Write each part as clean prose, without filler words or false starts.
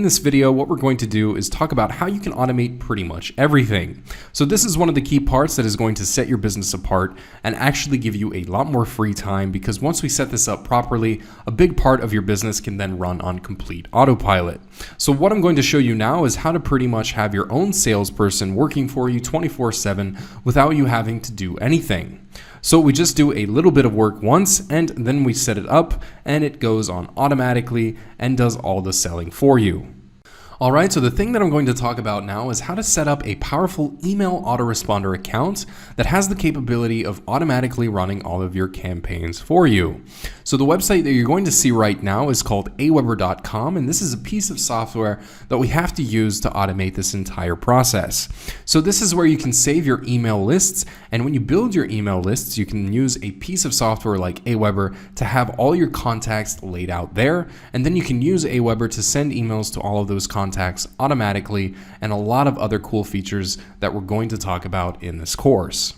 this video, what we're going to do is talk about how you can automate pretty much everything. So this is one of the key parts that is going to set your business apart and actually give you a lot more free time, because once we set this up properly, a big part of your business can then run on complete autopilot. So what I'm going to show you now is how to pretty much have your own salesperson working for you 24/7 without you having to do anything. So we just do a little bit of work once and then we set it up and it goes on automatically and does all the selling for you. Alright, so the thing that I'm going to talk about now is how to set up a powerful email autoresponder account that has the capability of automatically running all of your campaigns for you. So the website that you're going to see right now is called aweber.com, and this is a piece of software that we have to use to automate this entire process. So this is where you can save your email lists, and when you build your email lists, you can use a piece of software like Aweber to have all your contacts laid out there, and then you can use Aweber to send emails to all of those contacts automatically, and a lot of other cool features that we're going to talk about in this course.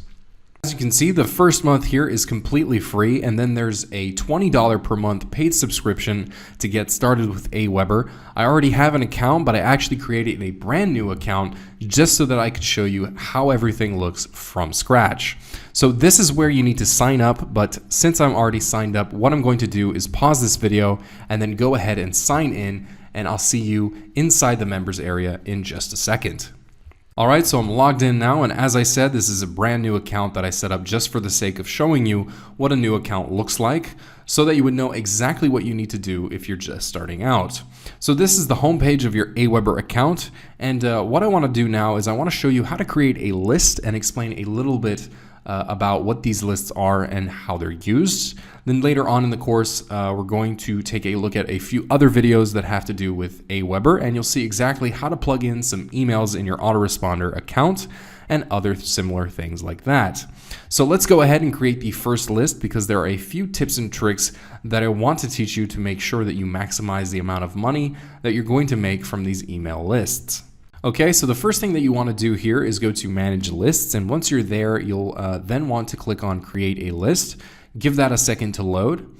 As you can see, the first month here is completely free, and then there's a $20 per month paid subscription to get started with Aweber. I already have an account, but I actually created a brand new account just so that I could show you how everything looks from scratch. So this is where you need to sign up, but since I'm already signed up, what I'm going to do is pause this video and then go ahead and sign in, and I'll see you inside the members area in just a second. Alright, so I'm logged in now, and as I said, this is a brand new account that I set up just for the sake of showing you what a new account looks like, so that you would know exactly what you need to do if you're just starting out. So this is the homepage of your Aweber account, and what I want to do now is I want to show you how to create a list and explain a little bit about what these lists are and how they're used. Then later on in the course, we're going to take a look at a few other videos that have to do with Aweber, and you'll see exactly how to plug in some emails in your autoresponder account and other similar things like that. So let's go ahead and create the first list, because there are a few tips and tricks that I want to teach you to make sure that you maximize the amount of money that you're going to make from these email lists. Okay, so the first thing that you want to do here is go to Manage Lists, and once you're there, you'll then want to click on Create a List. Give that a second to load.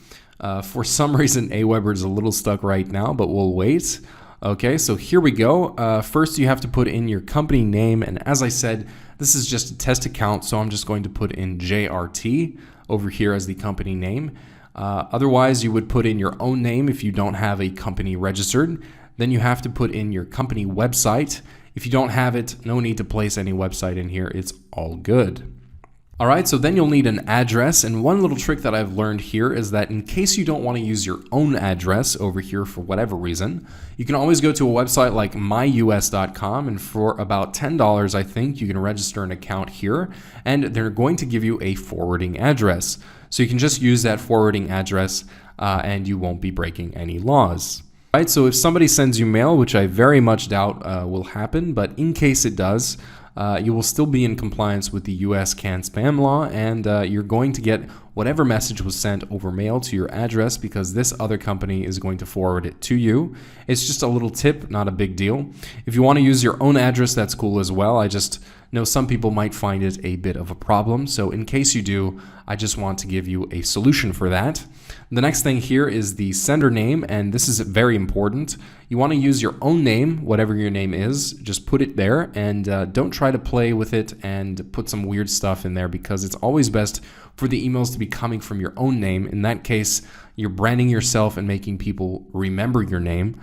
For some reason, Aweber is a little stuck right now, but we'll wait. Okay, so here we go. First, you have to put in your company name, and as I said, this is just a test account, so I'm just going to put in JRT over here as the company name. Otherwise, you would put in your own name if you don't have a company registered. Then you have to put in your company website. If you don't have it, no need to place any website in here. It's all good. All right, so then you'll need an address. And one little trick that I've learned here is that in case you don't want to use your own address over here for whatever reason, you can always go to a website like myus.com, and for about $10, I think, you can register an account here, and they're going to give you a forwarding address. So you can just use that forwarding address and you won't be breaking any laws. Right, so if somebody sends you mail, which I very much doubt will happen, but in case it does, you will still be in compliance with the US CAN spam law, and you're going to get whatever message was sent over mail to your address, because this other company is going to forward it to you. It's just a little tip, not a big deal. If you want to use your own address, that's cool as well. I just know some people might find it a bit of a problem, so in case you do, I just want to give you a solution for that. The next thing here is the sender name, and this is very important. You want to use your own name, whatever your name is, just put it there, and don't try to play with it and put some weird stuff in there, because it's always best for the emails to be coming from your own name. In that case, you're branding yourself and making people remember your name.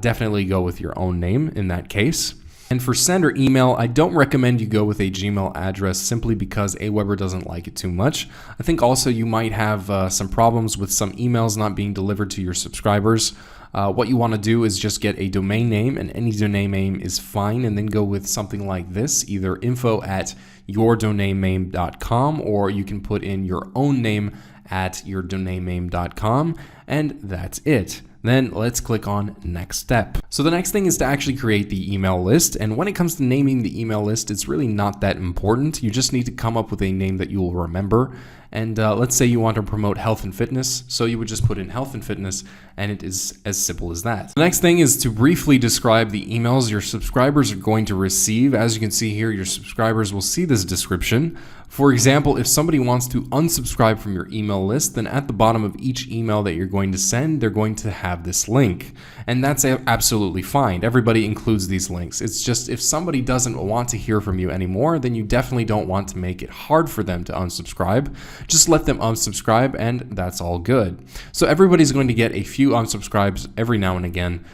Definitely go with your own name in that case. And for sender email, I don't recommend you go with a Gmail address simply because Aweber doesn't like it too much. I think also you might have some problems with some emails not being delivered to your subscribers. What you want to do is just get a domain name, and any domain name is fine, and then go with something like this, either info@yourdomainname.com, or you can put in your own name at yourdomainname.com, and that's it. Then let's click on Next Step. So the next thing is to actually create the email list. And when it comes to naming the email list, it's really not that important. You just need to come up with a name that you will remember. And let's say you want to promote health and fitness. So you would just put in health and fitness, and it is as simple as that. The next thing is to briefly describe the emails your subscribers are going to receive. As you can see here, your subscribers will see this description. For example, if somebody wants to unsubscribe from your email list, then at the bottom of each email that you're going to send, they're going to have this link. And that's absolutely absolutely fine. Everybody includes these links. It's just if somebody doesn't want to hear from you anymore, then you definitely don't want to make it hard for them to unsubscribe. Just let them unsubscribe and that's all good. So everybody's going to get a few unsubscribes every now and again.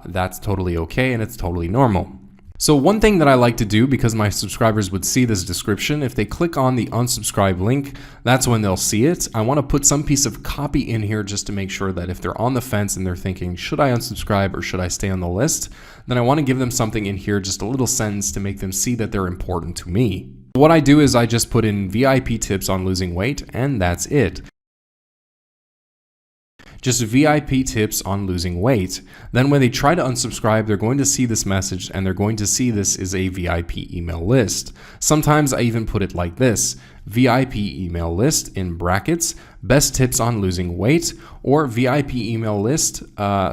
That's totally okay and it's totally normal. So one thing that I like to do, because my subscribers would see this description, if they click on the unsubscribe link, that's when they'll see it. I want to put some piece of copy in here just to make sure that if they're on the fence and they're thinking, should I unsubscribe or should I stay on the list? Then I want to give them something in here, just a little sentence to make them see that they're important to me. What I do is I just put in VIP tips on losing weight and that's it. Just VIP tips on losing weight. Then when they try to unsubscribe, they're going to see this message and they're going to see this is a VIP email list. Sometimes I even put it like this: VIP email list in brackets, best tips on losing weight, or VIP email list,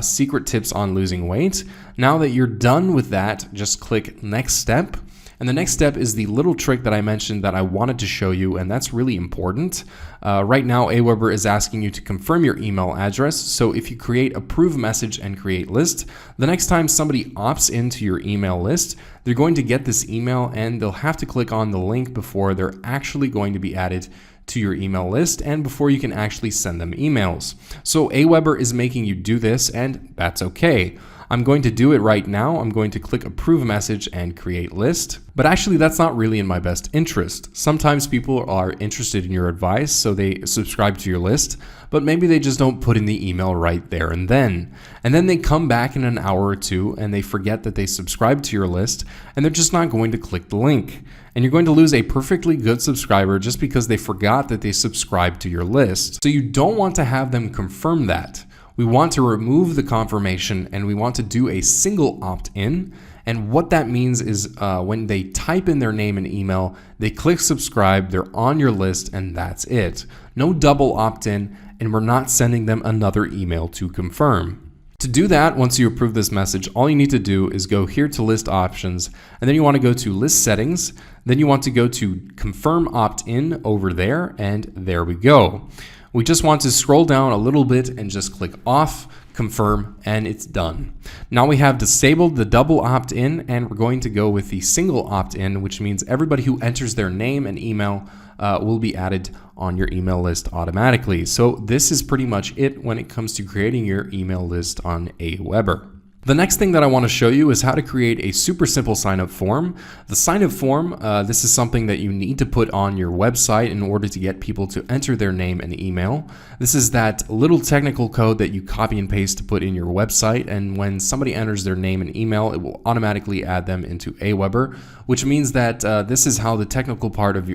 secret tips on losing weight. Now that you're done with that, just click next step. And the next step is the little trick that I mentioned that I wanted to show you, and that's really important. Right now, Aweber is asking you to confirm your email address. So if you create approve message and create list, the next time somebody opts into your email list, they're going to get this email and they'll have to click on the link before they're actually going to be added to your email list and before you can actually send them emails. So Aweber is making you do this, and that's okay. I'm going to do it right now. I'm going to click approve message and create list. But actually that's not really in my best interest. Sometimes people are interested in your advice, so they subscribe to your list, but maybe they just don't put in the email right there and then. And then they come back in an hour or two and they forget that they subscribed to your list and they're just not going to click the link. And you're going to lose a perfectly good subscriber just because they forgot that they subscribed to your list. So you don't want to have them confirm that. We want to remove the confirmation and we want to do a single opt-in. And what that means is when they type in their name and email, they click subscribe, they're on your list, and that's it. No double opt-in, and we're not sending them another email to confirm. To do that, once you approve this message, all you need to do is go here to list options, and then you want to go to list settings. Then you want to go to confirm opt-in over there, and there we go. We just want to scroll down a little bit and just click off, confirm, and it's done. Now we have disabled the double opt-in and we're going to go with the single opt-in, which means everybody who enters their name and email will be added on your email list automatically. So this is pretty much it when it comes to creating your email list on Aweber. The next thing that I want to show you is how to create a super simple sign-up form. The sign-up form, this is something that you need to put on your website in order to get people to enter their name and email. This is that little technical code that you copy and paste to put in your website, and when somebody enters their name and email, it will automatically add them into Aweber, which means that this is how the technical part of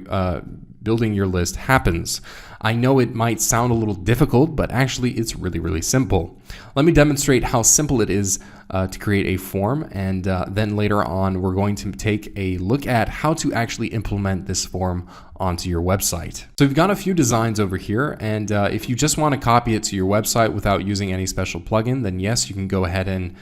building your list happens. I know it might sound a little difficult, but actually it's really, really simple. Let me demonstrate how simple it is to create a form, and then later on we're going to take a look at how to actually implement this form onto your website. So we've got a few designs over here, and if you just want to copy it to your website without using any special plugin, then yes, you can go ahead and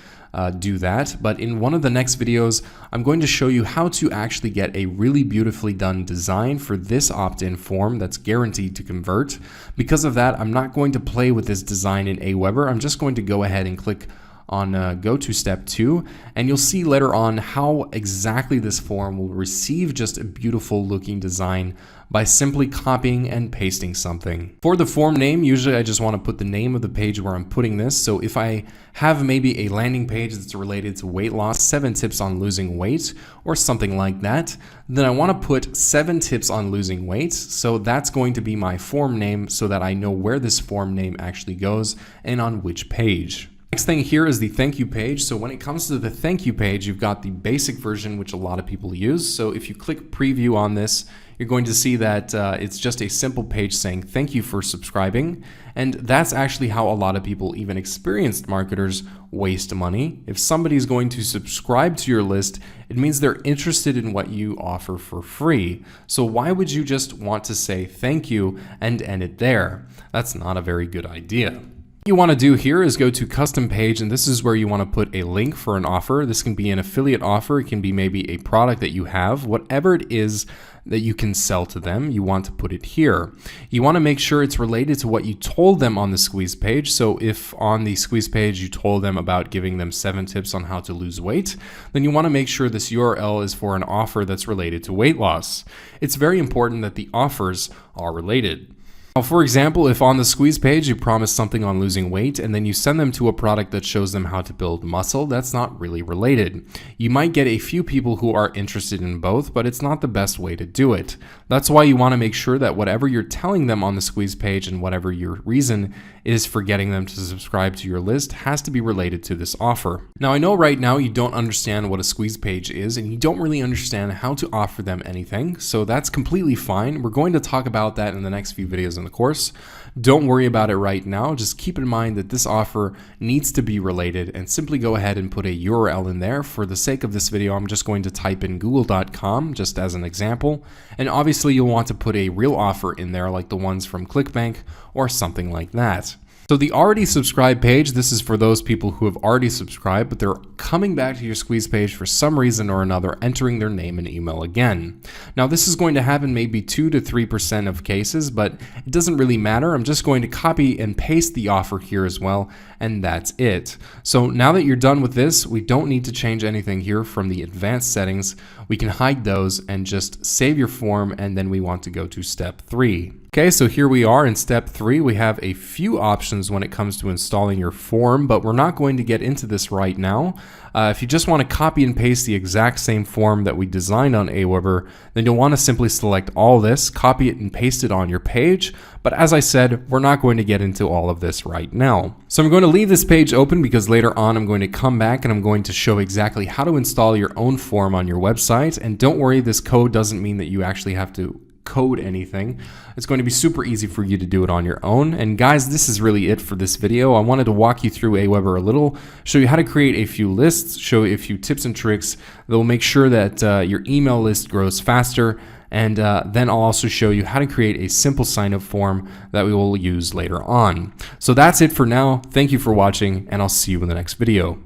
do that. But in one of the next videos, I'm going to show you how to actually get a really beautifully done design for this opt-in form that's guaranteed to convert. Because of that, I'm not going to play with this design in Aweber. I'm just going to go ahead and click on go to step 2, and you'll see later on how exactly this form will receive just a beautiful looking design by simply copying and pasting something. For the form name, usually I just want to put the name of the page where I'm putting this. So if I have maybe a landing page that's related to weight loss, 7 tips on losing weight, or something like that, then I want to put 7 tips on losing weight. So that's going to be my form name so that I know where this form name actually goes and on which page. Next thing here is the thank you page. So when it comes to the thank you page, you've got the basic version, which a lot of people use. So if you click preview on this, you're going to see that it's just a simple page saying thank you for subscribing. And that's actually how a lot of people, even experienced marketers, waste money. If somebody's going to subscribe to your list, it means they're interested in what you offer for free. So why would you just want to say thank you and end it there? That's not a very good idea. you want to do here is go to custom page, and this is where you want to put a link for an offer. This can be an affiliate offer. It can be maybe a product that you have, whatever it is that you can sell to them. You want to put it here. You want to make sure it's related to what you told them on the squeeze page. So if on the squeeze page you told them about giving them 7 tips on how to lose weight, then you want to make sure this URL is for an offer that's related to weight loss. It's very important that the offers are related. Now, for example, if on the squeeze page you promise something on losing weight and then you send them to a product that shows them how to build muscle, that's not really related. You might get a few people who are interested in both, but it's not the best way to do it. That's why you want to make sure that whatever you're telling them on the squeeze page and whatever your reason is for getting them to subscribe to your list has to be related to this offer. Now, I know right now you don't understand what a squeeze page is and you don't really understand how to offer them anything, so that's completely fine. We're going to talk about that in the next few videos in the course. Don't worry about it right now. Just keep in mind that this offer needs to be related, and simply go ahead and put a URL in there. For the sake of this video, I'm just going to type in google.com just as an example. And obviously you'll want to put a real offer in there like the ones from ClickBank or something like that. So the already subscribed page, this is for those people who have already subscribed, but they're coming back to your squeeze page for some reason or another, entering their name and email again. Now this is going to happen maybe 2 to 3% of cases, but it doesn't really matter. I'm just going to copy and paste the offer here as well, and that's it. So now that you're done with this, we don't need to change anything here from the advanced settings. We can hide those and just save your form, and then we want to go to step 3. Okay, so here we are in step 3. We have a few options when it comes to installing your form, but we're not going to get into this right now. If you just want to copy and paste the exact same form that we designed on Aweber, then you'll want to simply select all this, copy it and paste it on your page. But as I said, we're not going to get into all of this right now. So I'm going to leave this page open because later on I'm going to come back and I'm going to show exactly how to install your own form on your website. And don't worry, this code doesn't mean that you actually have to code anything. It's going to be super easy for you to do it on your own. And guys, this is really it for this video. I wanted to walk you through Aweber a little, show you how to create a few lists, show you a few tips and tricks that will make sure that your email list grows faster. And then I'll also show you how to create a simple sign-up form that we will use later on. So that's it for now. Thank you for watching, and I'll see you in the next video.